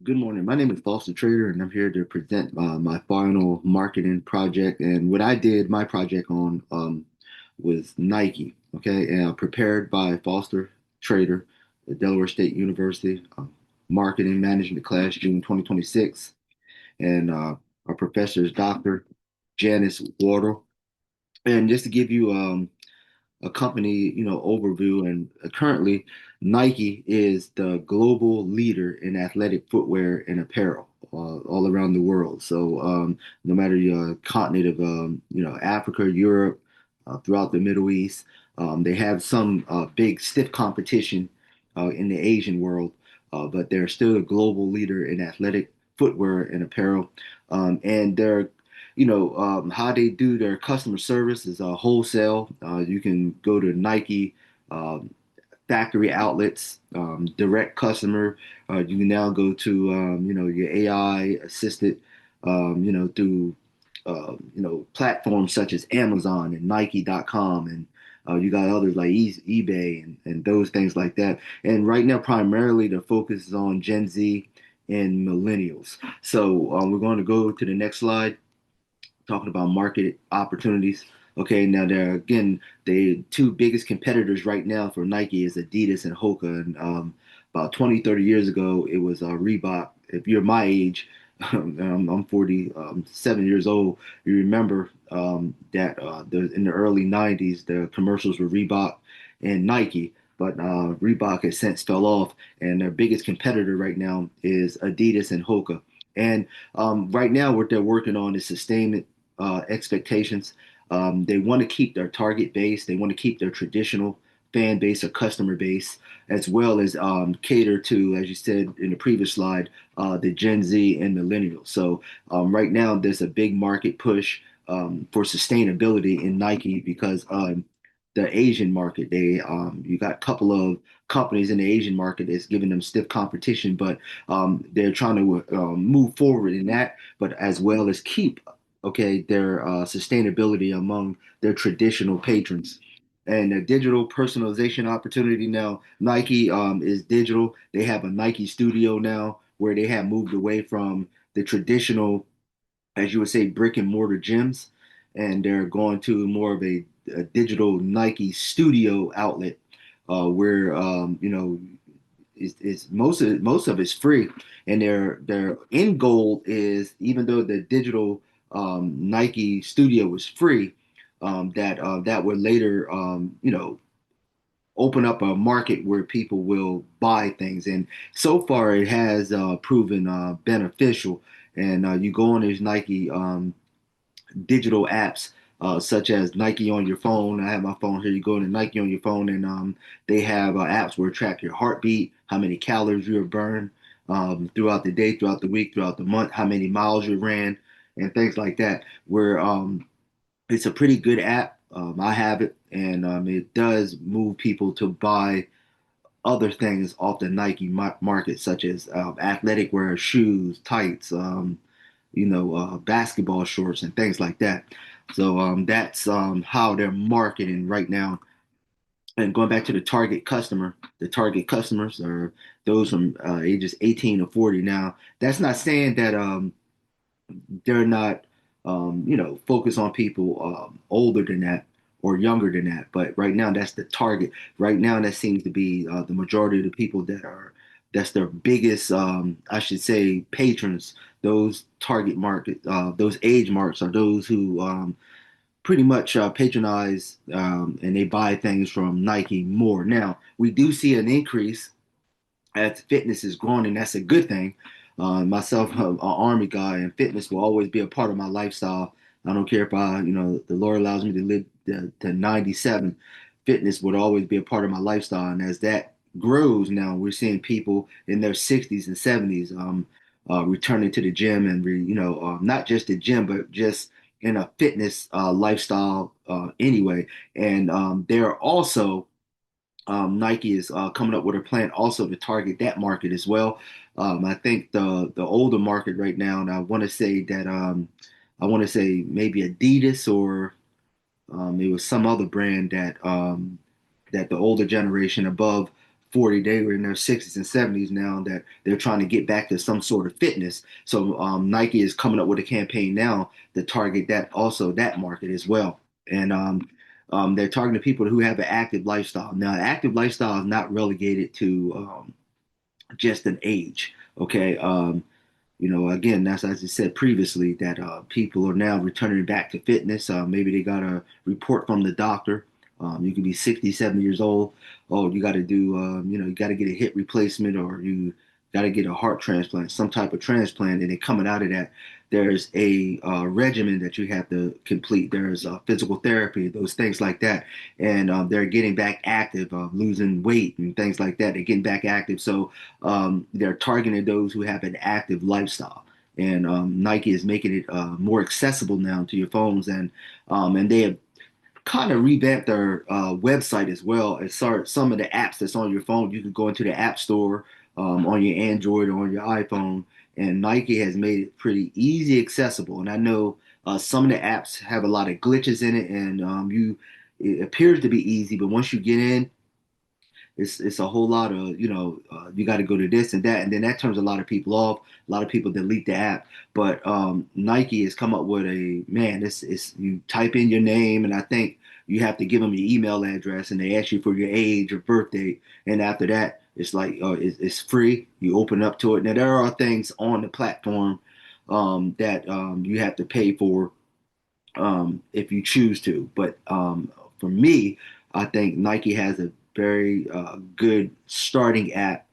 Good morning. My name is Foster Trader, and I'm here to present my final marketing project. And what I did my project on was Nike. Okay, and prepared by Foster Trader at Delaware State University, marketing management class, June 2026. And our professor is Dr. Janice Wardle. And just to give you a company, overview. And currently, Nike is the global leader in athletic footwear and apparel all around the world. So no matter your continent of, Africa, Europe, throughout the Middle East, they have some big stiff competition in the Asian world, but they're still a global leader in athletic footwear and apparel. And they're how they do their customer service is wholesale. You can go to Nike um, factory outlets, direct customer. You can now go to your AI assisted, through platforms such as Amazon and Nike.com, and you got others like eBay and those things like that. And right now, primarily the focus is on Gen Z and millennials. So we're going to go to the next slide talking about market opportunities. Okay, now there again, the two biggest competitors right now for Nike is Adidas and Hoka. And about 20, 30 years ago, it was Reebok. If you're my age, I'm 47 years old. You remember that in the early 90s, the commercials were Reebok and Nike. But Reebok has since fell off, and their biggest competitor right now is Adidas and Hoka. And right now, what they're working on is sustainment expectations. They want to keep their target base. They want to keep their traditional fan base or customer base, as well as cater to, as you said in the previous slide, the Gen Z and millennials. So right now, there's a big market push for sustainability in Nike because the Asian market, you got a couple of companies in the Asian market that's giving them stiff competition, but they're trying to move forward in that, but as well as keep their sustainability among their traditional patrons. And a digital personalization opportunity now. Nike is digital. They have a Nike Studio now where they have moved away from the traditional, as you would say, brick and mortar gyms, and they're going to more of a digital Nike Studio outlet where is most of it's free, and their end goal is, even though the digital Nike Studio is free, that would later open up a market where people will buy things, and so far it has proven beneficial. And you go on these Nike digital apps, such as Nike on your phone. I have my phone here. You go to Nike on your phone, and they have apps where track your heartbeat, how many calories you have burned throughout the day, throughout the week, throughout the month, how many miles you ran, and things like that. Where it's a pretty good app. I have it, and it does move people to buy other things off the Nike market, such as athletic wear, shoes, tights, basketball shorts, and things like that. So that's how they're marketing right now. And going back to the target customers are those from ages 18 to 40. Now, that's not saying that they're not, focused on people older than that or younger than that. But right now, that's the target. Right now, that seems to be the majority of the people that's their biggest, I should say, patrons. Those target market, those age marks are those who pretty much patronize and they buy things from Nike more. Now, we do see an increase as fitness is growing, and that's a good thing. Myself, an army guy, and fitness will always be a part of my lifestyle. I don't care if the Lord allows me to live to 97. Fitness would always be a part of my lifestyle, and as that grows, now we're seeing people in their 60s and 70s returning to the gym, and not just the gym, but just in a fitness lifestyle anyway. And they're also Nike is coming up with a plan also to target that market as well. I think the older market right now, and I want to say maybe Adidas or it was some other brand that the older generation above 40. They were in their 60s and 70s now that they're trying to get back to some sort of fitness. So Nike is coming up with a campaign now to target that also that market as well. And they're targeting people who have an active lifestyle. Now, active lifestyle is not relegated to just an age. Okay. Again, that's as I said previously that people are now returning back to fitness. Maybe they got a report from the doctor. You can be 60, 70 years old. Oh, you got to do, you got to get a hip replacement or you got to get a heart transplant, some type of transplant. And then coming out of that, there's a regimen that you have to complete. There's physical therapy, those things like that. And they're getting back active, losing weight and things like that. They're getting back active. So they're targeting those who have an active lifestyle. And Nike is making it more accessible now to your phones, and they have kind of revamped their website as well. As some of the apps that's on your phone, you can go into the App Store on your Android or on your iPhone, and Nike has made it pretty easy accessible. And I know some of the apps have a lot of glitches in it, and it appears to be easy, but once you get in, it's a whole lot of you got to go to this and that, and then that turns a lot of people off. A lot of people delete the app, but Nike has come up with a man. It's you type in your name, and I think you have to give them your email address, and they ask you for your age or birthday, and after that, it's like it's free. You open up to it. Now there are things on the platform that you have to pay for if you choose to. But for me, I think Nike has a very good starting app,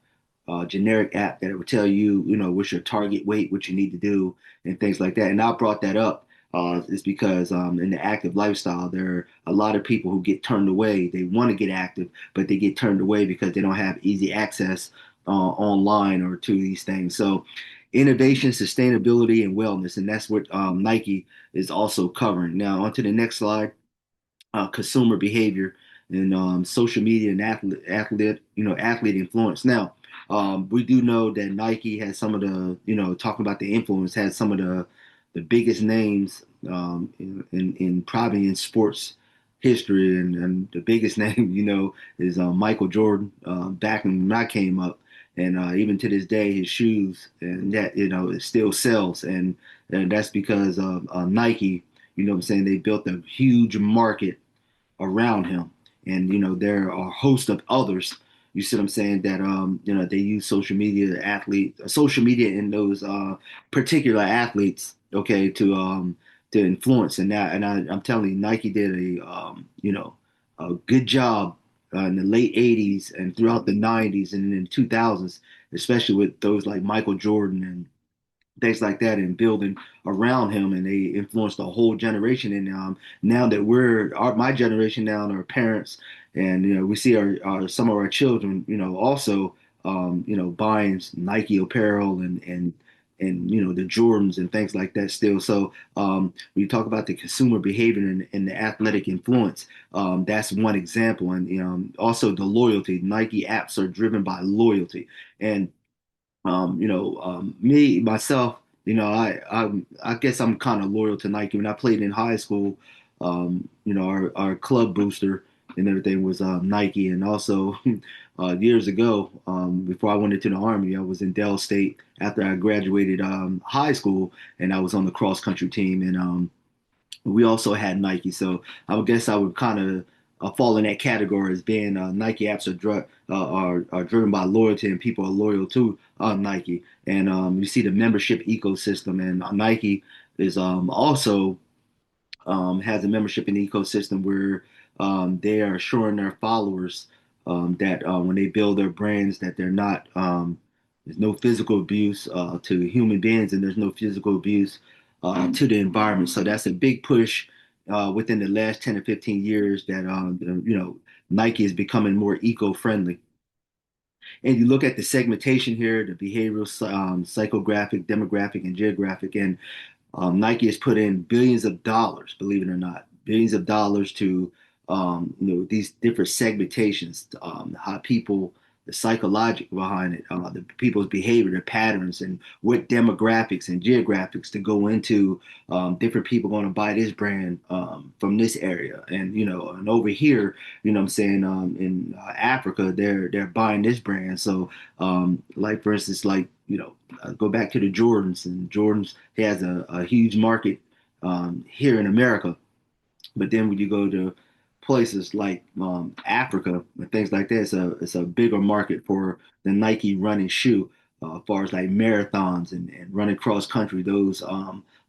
generic app that it will tell you, what's your target weight, what you need to do, and things like that. And I brought that up is because in the active lifestyle, there are a lot of people who get turned away. They want to get active, but they get turned away because they don't have easy access online or to these things. So innovation, sustainability, and wellness, and that's what Nike is also covering. Now, on to the next slide, consumer behavior and social media and athlete influence. Now, we do know that Nike has some of the, talking about the influence, has some of the biggest names in probably in sports history, and the biggest name, is Michael Jordan. Back when I came up, and even to this day, his shoes and that it still sells, and that's because of Nike. You know what I'm saying? They built a huge market around him. And there are a host of others. You see what I'm saying? That they use social media in those particular athletes, okay, to influence. And I'm telling you, Nike did a good job in the late '80s and throughout the '90s and in the 2000s, especially with those like Michael Jordan and things like that and building around him, and they influenced a whole generation. And now that my generation now and our parents, and we see our some of our children also buying Nike apparel and the Jordans and things like that still. So when you talk about the consumer behavior and the athletic influence, that's one example. And also the loyalty. Nike apps are driven by loyalty. And me myself, I guess I'm kind of loyal to Nike. When I played in high school, our club booster and everything was Nike. And also years ago, before I went into the Army, I was in Dell State after I graduated high school, and I was on the cross country team, and we also had Nike. So I would guess I would kind of fall in that category as being Nike apps are driven by loyalty, and people are loyal to Nike. And you see the membership ecosystem, and Nike is also has a membership in the ecosystem where they are assuring their followers that when they build their brands, that they're not there's no physical abuse to human beings, and there's no physical abuse to the environment. So that's a big push within the last 10 to 15 years that Nike is becoming more eco-friendly. And you look at the segmentation here, the behavioral, psychographic, demographic, and geographic, and Nike has put in billions of dollars, believe it or not, billions of dollars to these different segmentations, how people the psychological behind it, the people's behavior, their patterns, and what demographics and geographics to go into. Different people going to buy this brand from this area, and and over here, what I'm saying, in Africa, they're buying this brand. So, like for instance, like go back to the Jordans, and Jordans has a huge market here in America. But then when you go to places like Africa and things like that, it's a bigger market for the Nike running shoe, as far as like marathons and running cross country, those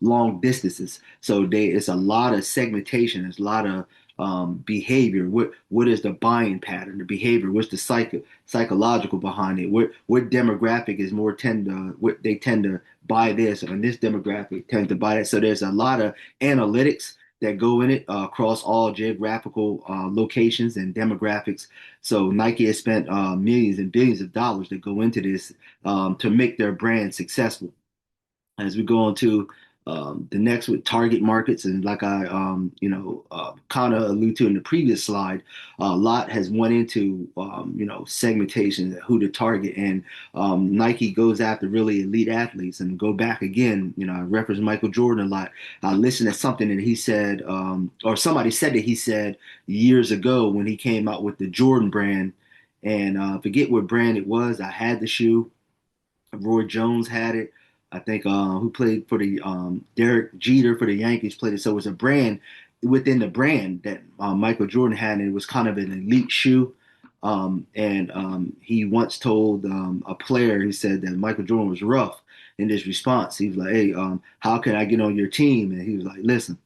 long distances. So it's a lot of segmentation. It's a lot of behavior. What is the buying pattern, the behavior? What's the psychological behind it? What demographic is more tend to what they tend to buy this, and this demographic tends to buy that. So there's a lot of analytics that go in it across all geographical locations and demographics. So Nike has spent millions and billions of dollars that go into this to make their brand successful. As we go on to the next with target markets, and like I kind of alluded to in the previous slide, a lot has went into segmentation, who to target, and Nike goes after really elite athletes. And go back again, I reference Michael Jordan a lot. I listened to something that he said, or somebody said that he said years ago when he came out with the Jordan brand, and forget what brand it was. I had the shoe. Roy Jones had it. I think who played for the Derek Jeter for the Yankees played it. So it was a brand within the brand that Michael Jordan had, and it was kind of an elite shoe. And he once told a player, he said that Michael Jordan was rough in his response. He was like, "Hey, how can I get on your team?" And he was like, "Listen,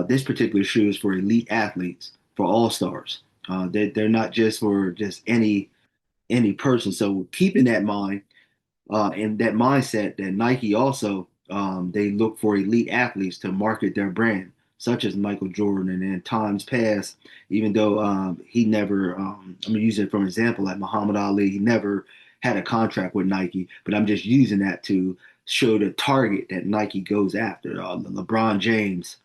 this particular shoe is for elite athletes, for all stars. They're not just for just any person." So keeping that in mind and that mindset, that Nike also they look for elite athletes to market their brand, such as Michael Jordan. And in times past, even though he never, I'm gonna use it for an example, like Muhammad Ali, he never had a contract with Nike, but I'm just using that to show the target that Nike goes after. LeBron James,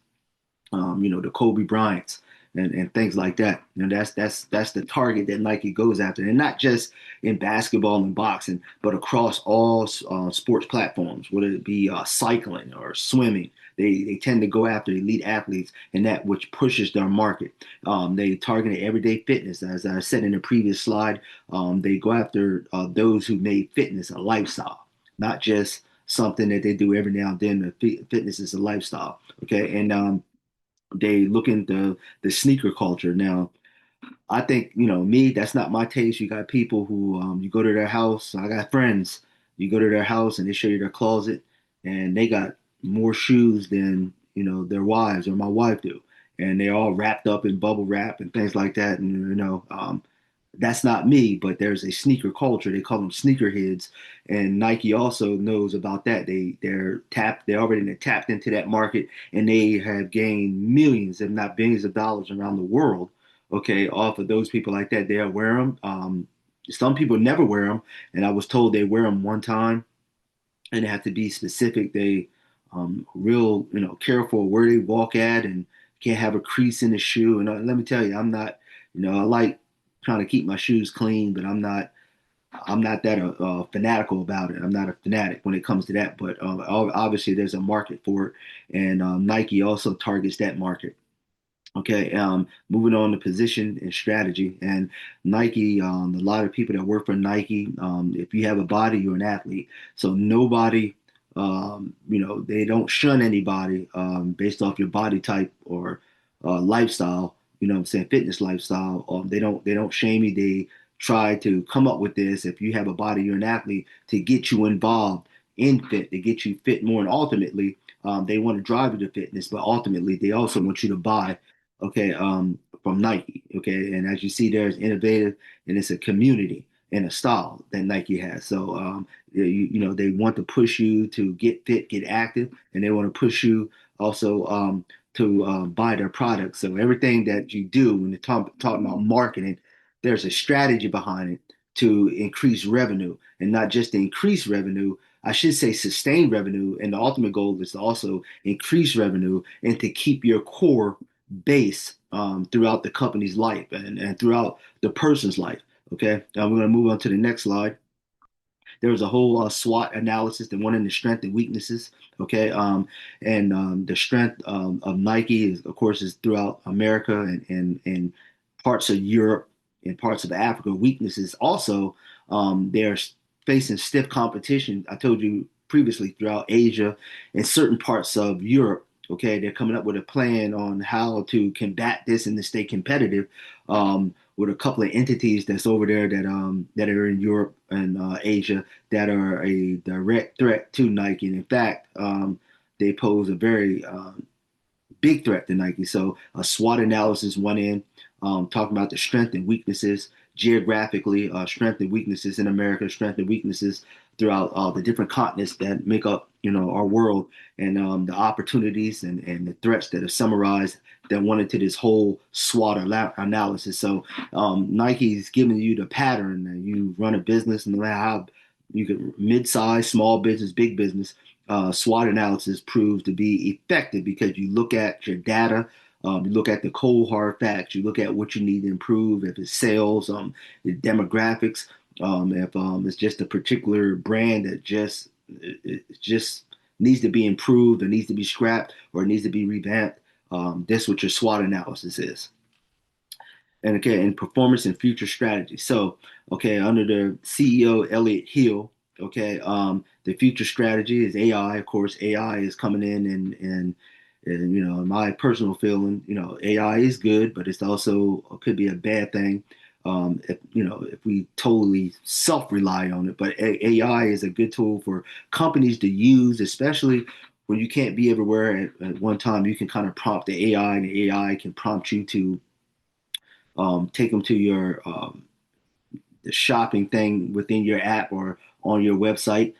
the Kobe Bryants and things like that. That's the target that Nike goes after, and not just in basketball and boxing, but across all sports platforms, whether it be cycling or swimming. They tend to go after elite athletes, and that which pushes their market. They target everyday fitness, as I said in the previous slide. They go after those who made fitness a lifestyle, not just something that they do every now and then. Fitness is a lifestyle. Okay, and they look into the sneaker culture. Now, I think, me, that's not my taste. You got people who, you go to their house. I got friends. You go to their house and they show you their closet, and they got more shoes than, their wives or my wife do. And they're all wrapped up in bubble wrap and things like that. And, that's not me, but there's a sneaker culture. They call them sneakerheads, and Nike also knows about that. They're already tapped into that market, and they have gained millions, if not billions, of dollars around the world. Okay, off of those people like that, they'll wear them. Some people never wear them, and I was told they wear them one time, and they have to be specific. They real careful where they walk at, and can't have a crease in the shoe. And let me tell you, I'm not. I like trying to keep my shoes clean, but I'm not that fanatical about it. I'm not a fanatic when it comes to that. But obviously, there's a market for it, and Nike also targets that market. Okay, moving on to position and strategy. And Nike, a lot of people that work for Nike, if you have a body, you're an athlete. So nobody, they don't shun anybody based off your body type or lifestyle. What I'm saying, fitness lifestyle. They don't shame you. They try to come up with this. If you have a body, you're an athlete, to get you involved in fit, to get you fit more, and ultimately, they want to drive you to fitness, but ultimately, they also want you to buy okay, from Nike, okay, and as you see, there's innovative, and it's a community and a style that Nike has. So, they want to push you to get fit, get active, and they want to push you also to buy their products. So everything that you do when you're talking about marketing, there's a strategy behind it to increase revenue, and not just to increase revenue. I should say sustain revenue, and the ultimate goal is to also increase revenue and to keep your core base throughout the company's life and throughout the person's life. Okay, we're going to move on to the next slide. There was a whole SWOT analysis that went into strength and weaknesses. Okay, and the strength of Nike is, of course, is throughout America and parts of Europe and parts of Africa. Weaknesses also, they're facing stiff competition. I told you previously throughout Asia and certain parts of Europe. Okay, they're coming up with a plan on how to combat this and to stay competitive. With a couple of entities that's over there that are in Europe and Asia that are a direct threat to Nike. And in fact, they pose a very big threat to Nike. So a SWOT analysis went in, talking about the strength and weaknesses geographically, strength and weaknesses in America, strength and weaknesses throughout the different continents that make up, our world, and the opportunities and the threats that are summarized that went into this whole SWOT analysis. So Nike's giving you the pattern that you run a business, and no matter how you can mid-size, small business, big business, SWOT analysis proves to be effective because you look at your data, you look at the cold hard facts, you look at what you need to improve, if it's sales, the demographics, if it's just a particular brand that it just needs to be improved or needs to be scrapped or needs to be revamped. That's what your SWOT analysis is. And okay, and performance and future strategy. So, okay, under the CEO Elliott Hill, okay, the future strategy is AI. Of course, AI is coming in and my personal feeling, AI is good, but it's also could be a bad thing. If we totally self-rely on it. But AI is a good tool for companies to use, especially when you can't be everywhere at one time. You can kind of prompt the AI, and the AI can prompt you to take them to your the shopping thing within your app or on your website.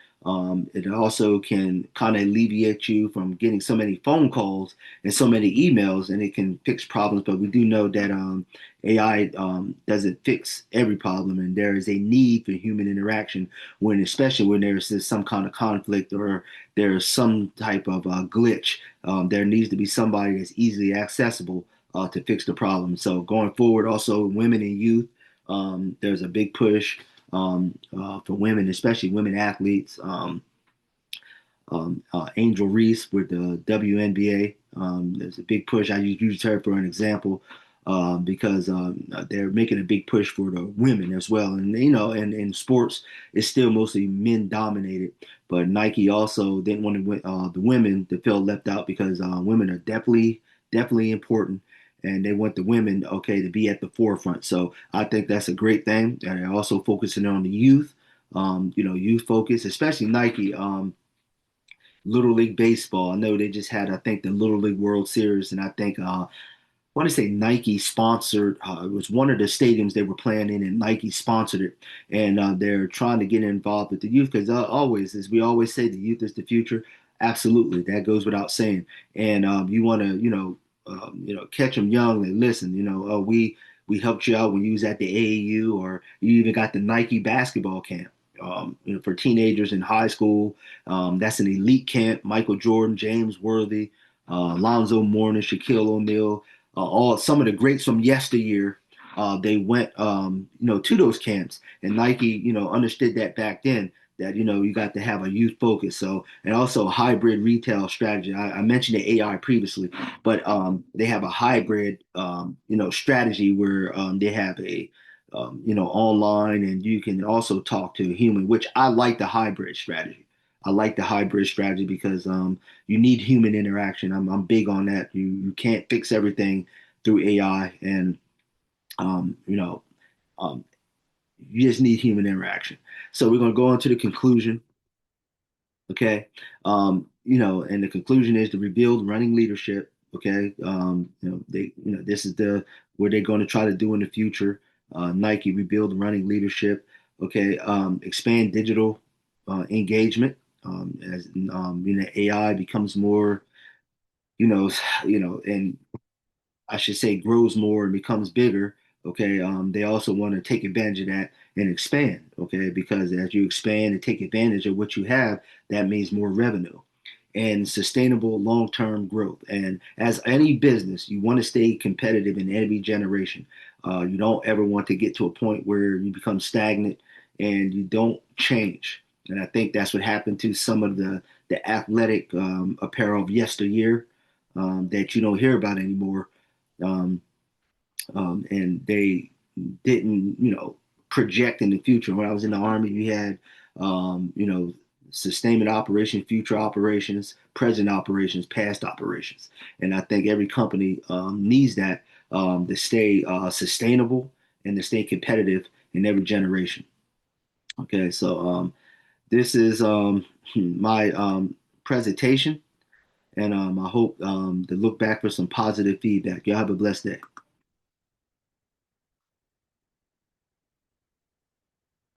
It also can kind of alleviate you from getting so many phone calls and so many emails, and it can fix problems. But we do know that AI doesn't fix every problem, and there is a need for human interaction especially when there's some kind of conflict or there's some type of glitch. There needs to be somebody that's easily accessible to fix the problem. So going forward, also women and youth, there's a big push for women, especially women athletes. Angel Reese with the WNBA. There's a big push. I use her for an example because they're making a big push for the women as well. And and in sports, it's still mostly men dominated. But Nike also didn't want the women to feel left out because women are definitely important. And they want the women, okay, to be at the forefront. So I think that's a great thing. And they're also focusing on the youth, youth focus, especially Nike. Little League Baseball. I know they just had, I think, the Little League World Series, and I think I want to say Nike sponsored. It was one of the stadiums they were playing in, and Nike sponsored it. And they're trying to get involved with the youth because always, as we always say, the youth is the future. Absolutely, that goes without saying. And you want to, catch them young and listen. We helped you out when you was at the AAU, or you even got the Nike basketball camp. For teenagers in high school, that's an elite camp. Michael Jordan, James Worthy, Lonzo Mourning, Shaquille O'Neal, all some of the greats from yesteryear. They went, to those camps, and Nike, understood that back then that you got to have a youth focus. So, and also a hybrid retail strategy. I mentioned the AI previously, but they have a hybrid, strategy where they have a online, and you can also talk to a human, which I like the hybrid strategy. I like the hybrid strategy because you need human interaction. I'm big on that. You can't fix everything through AI, and um, you know um, you just need human interaction. So we're going to go on to the conclusion. Okay, and the conclusion is to rebuild running leadership. Okay, this is the what they're going to try to do in the future. Nike rebuild running leadership. Okay, expand digital engagement as AI becomes more, you know, and I should say grows more and becomes bigger. Okay, they also want to take advantage of that and expand. Okay, because as you expand and take advantage of what you have, that means more revenue and sustainable long-term growth. And as any business, you want to stay competitive in every generation. You don't ever want to get to a point where you become stagnant and you don't change. And I think that's what happened to some of the athletic apparel of yesteryear that you don't hear about anymore. Um, and they didn't, project in the future. When I was in the Army, we had, sustainment operations, future operations, present operations, past operations. And I think every company needs that to stay sustainable and to stay competitive in every generation. Okay, so this is my presentation, and I hope to look back for some positive feedback. Y'all have a blessed day.